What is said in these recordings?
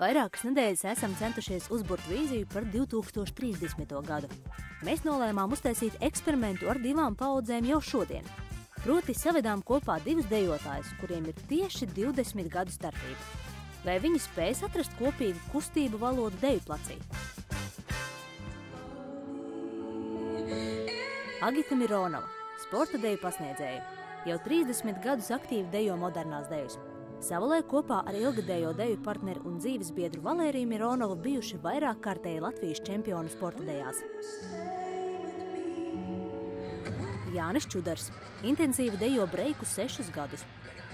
Vairākas nedēļas esam centušies uzburt vīziju par 2030. gadu. Mēs nolēmām uztaisīt eksperimentu ar 2 paudzēm jau šodien. Proti savedām kopā 2 dejotājus, kuriem ir tieši 20 gadu starpība. Vai viņi spēs atrast kopīgu kustību valodu deju placī? Agita Mironova, sporta deju pasniedzēja, jau 30 gadus aktīvi dejo modernās dejas. Savulaik kopā ar ilgadējo deju partneri un dzīves biedru Valēriju Mironovu bijuši vairāk kārtēji Latvijas čempioni sporta dejās. Jānis Čudars intensīvi dejo breiku 6 gadus.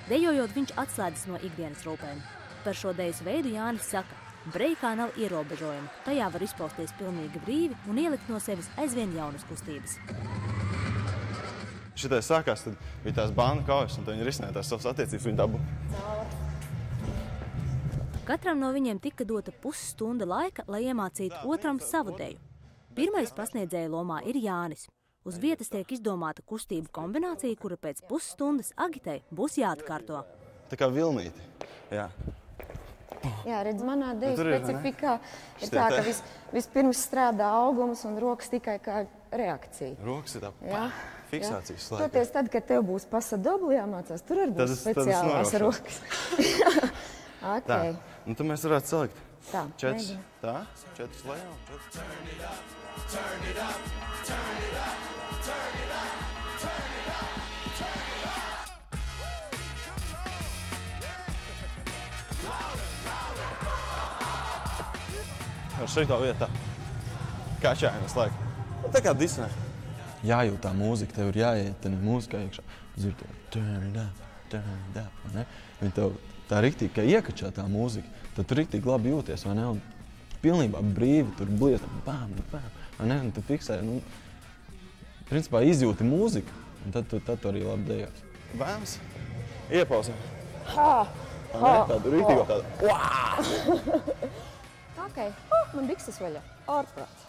Dejojot, viņš atslēdzas no ikdienas rūpēm. Par šo dejas veidu Jānis saka, breikā nav ierobežojumu, tajā var izpausties pilnīgi brīvi un ielikt no sevis aizvien jaunas kustības. Šitais sākās, tad bija tās bānu kaujas, un tad viņi risināja tās savas attiecības, viņi dabu. Katram no viņiem tika dota pusstunda laika, lai iemācītu otram savu deju. Pirmais pasniedzēja lomā ir Jānis. Uz vietas tiek izdomāta kustību kombinācija, kura pēc pusstundas Agitai būs jāatkārto. Tā kā vilnīti, jā. Jā, redz, manā deju specifikā ir tā, ka vispirms strādā augums un rokas tikai kā reakcija. Rokas ir tā fiksācijas slēga. Toties tad, kad tev būs pasadobli jāmācās, tur arī būs speciālās rokas. Tā, un tad mēs varētu salikt 4, tā, 4 lejā un 4. Ar šitā vietā kačājam visu laiku. Tā kā disnē. Jājūt tā mūzika, tev ir jāiet tā mūzika iekšā. Dzird to turn it up, ne? Viņi tev tā riktīgi, ka iekačā tā mūzika, tad tu riktīgi labi jūties, vai ne? Un pilnībā brīvi tur bliet, bām, vai ne? Un tu fiksē, principā izjūti mūziku, un tad tu arī labi dejos. Bēms, iepausam. Tādu riktīgo tādu. Okay. Man bikses vaļā. Ārprāts.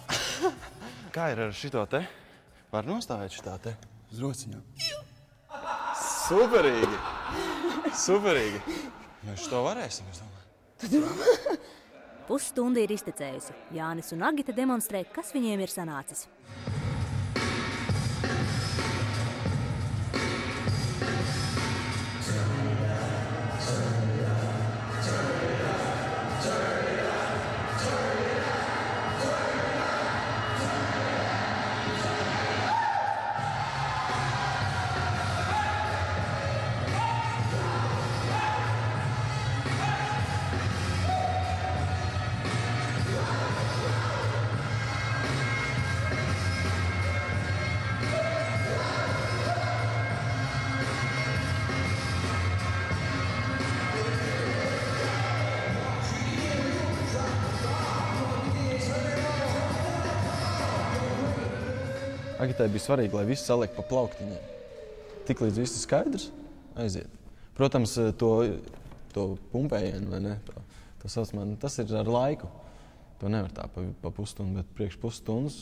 Kā ir ar šito te? Var nostāvēt šitā te? Uz rociņām. Superīgi! Superīgi! Mēs šito varēsim, es domāju. Pusstunda ir iztecējusi. Jānis un Agita demonstrē, kas viņiem ir sanācis. Agitai bija svarīgi, lai viss saliek pa plauktiņiem. Tik līdz viss ir skaidrs, aiziet. Protams, to pumpējienu, vai ne, to saucamā, tas ir ar laiku. To nevar tā pa pusstundu, bet priekš pusstundas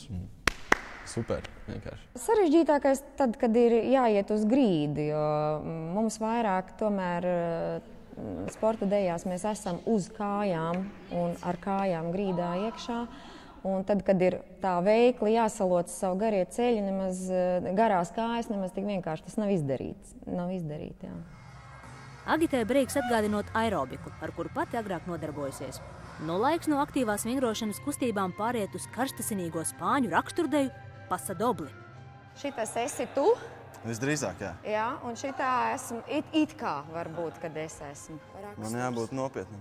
super, vienkārši. Sarežģītākais tad, kad ir jāiet uz grīdu, jo mums vairāk tomēr sporta dejās mēs esam uz kājām un ar kājām grīdā iekšā. Un tad, kad ir tā veikli jāsaloc savu garie ceļi, nemaz garās kājas, nemaz tik vienkārši tas nav izdarīts. Jā. Agitai breiks atgādinot aerobiku, ar kuru pati agrāk nodarbojusies. Laiks no aktīvās vingrošanas kustībām pāriet uz karstasinīgo spāņu raksturdeju pasadobli. Šitas esi tu? Visdrīzāk, jā. Jā, un šitā esmu it kā varbūt, kad es esmu raksturs. Man jābūt nopietnam.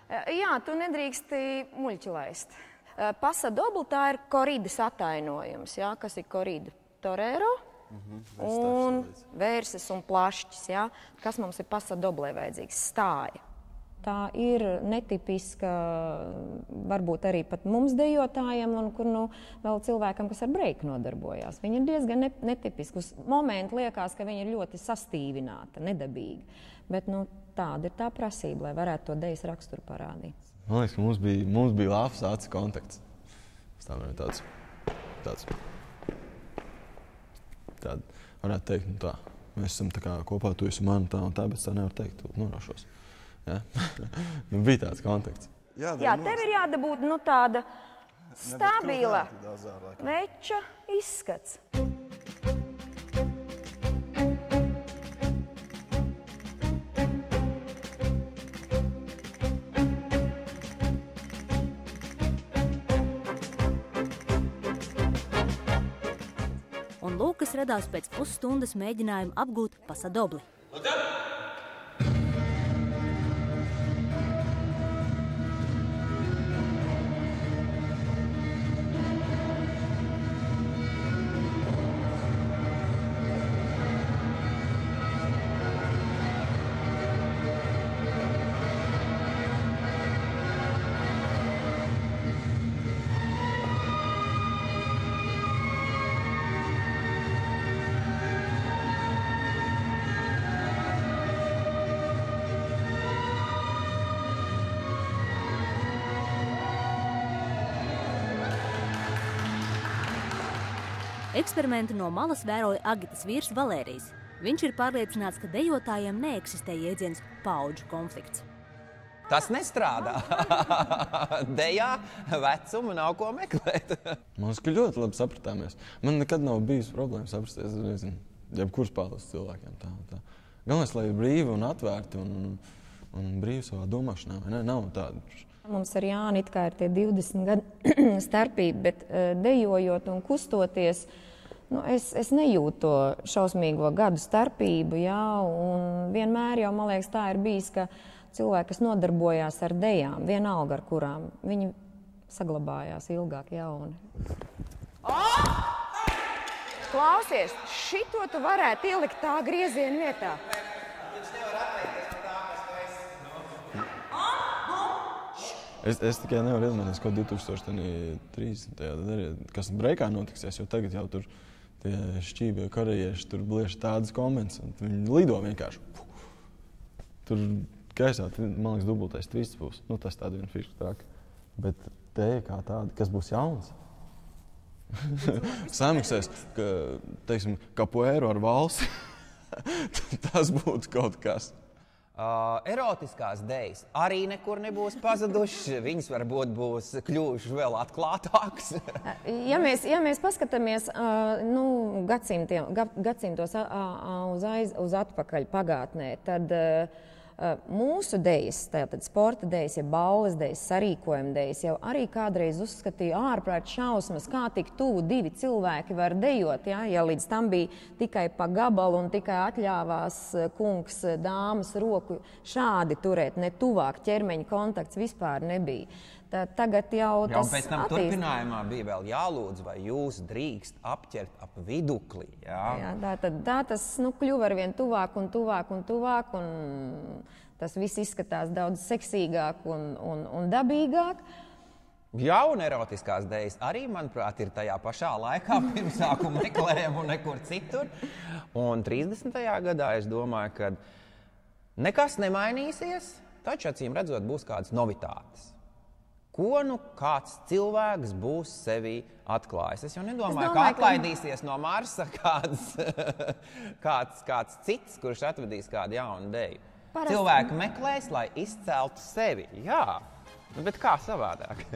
Jā, tu nedrīksti muļķi laist. Pasadobli tā ir koridas atainojums, jā, kas ir korida torero un vērses un plašķis, jā, kas mums ir pasadoblē vajadzīgs, stāja. Tā ir netipiska, varbūt arī pat mums dejotājiem un kur vēl cilvēkam, kas ar breiku nodarbojās. Viņa ir diezgan netipiska. Uz momentu liekas, ka viņa ir ļoti sastīvināta, nedabīga. Bet tāda ir tā prasība, lai varētu to dejas raksturu parādīt. Man liekas, ka mums bija lāfas acu kontakts. Tā varētu teikt, tā. Mēs esam tā kā kopā, tu esi man tā un tā, bet tā nevar teikt, tu noraušos. Ja? Bija tāds kontakts. Jā, tev ir jādabūt tāda stabila veča izskats. Un lūk, kas radās pēc pusstundas mēģinājuma apgūt pasadobli. Eksperimentu no malas vēroja Agitas vīrs Valērijs. Viņš ir pārliecināts, ka dejotājiem neeksistē jēdziens paudžu konflikts. Tas nestrādā. Dejā vecumu nav ko meklēt. Man liekas, ka ļoti labi sapratāmies. Man nekad nav bijis problēma saprasties, nezinu, jebkuras paudzes cilvēkiem. Tā. Galvenais, lai ir brīvi un atvērti un brīvi savā domāšanā, vai ne? Nav tāda. Mums ar Jāni it kā ir tie 20 gadu starpība, bet dejojot un kustoties, es nejūtu to šausmīgo gadu starpību, jā, un vienmēr jau, man liekas, tā ir bijis, ka cilvēki, kas nodarbojās ar dejām, vienalga ar kurām, viņi saglabājās ilgāk jauni. Klausies, šito tu varētu ielikt tā grieziena vietā. Es tikai nevaru iedomāties, ko 2030. gadā, kas breikā notiksies, jo tagad jau tur tie šķībie korejieši tur bliež tādas komentas, un viņi lido vienkārši. Tur gaisā, man liekas, dubultais twists būs. Tas tāda viena fiška traka. Bet teja kā tāda, kas būs jauns. Samaksēs, teiksim, kapoēru ar valsi. Tas būtu kaut kas. Erotiskās dejas arī nekur nebūs pazudušas, viņas varbūt būs kļuvušas vēl atklātākas. Ja mēs paskatāmies gadsimtos uz atpakaļ pagātnē, tad mūsu dejas, tātad sporta dejas, ja balles dejas, sarīkojuma dejas, jau arī kādreiz uzskatīja ārprāt šausmas, kā tik tuvu divi cilvēki var dejot, ja līdz tam bija tikai pa gabalu un tikai atļāvās kungs, dāmas roku šādi turēt, ne tuvāk, ķermeņa kontakts vispār nebija. Tagad jau tas pēc tam turpinājumā bija vēl jālūdz, vai jūs drīkst apķert ap vidukli. Jā, tā tas kļuva arvien tuvāk un tuvāk un tuvāk, un tas viss izskatās daudz seksīgāk un dabīgāk. Jā, un erotiskās dejas arī, manuprāt, ir tajā pašā laikā pirmsākuma meklējumu nekur citur. Un 30. gadā es domāju, ka nekas nemainīsies, taču acīm redzot būs kādas novitātes. Ko kāds cilvēks būs sevi atklājis? Es jau nedomāju, ka atlaidīsies no Marsa kāds cits, kurš atvedīs kādu jaunu deju. Cilvēki meklēs, lai izceltu sevi. Jā, bet kā savādāk?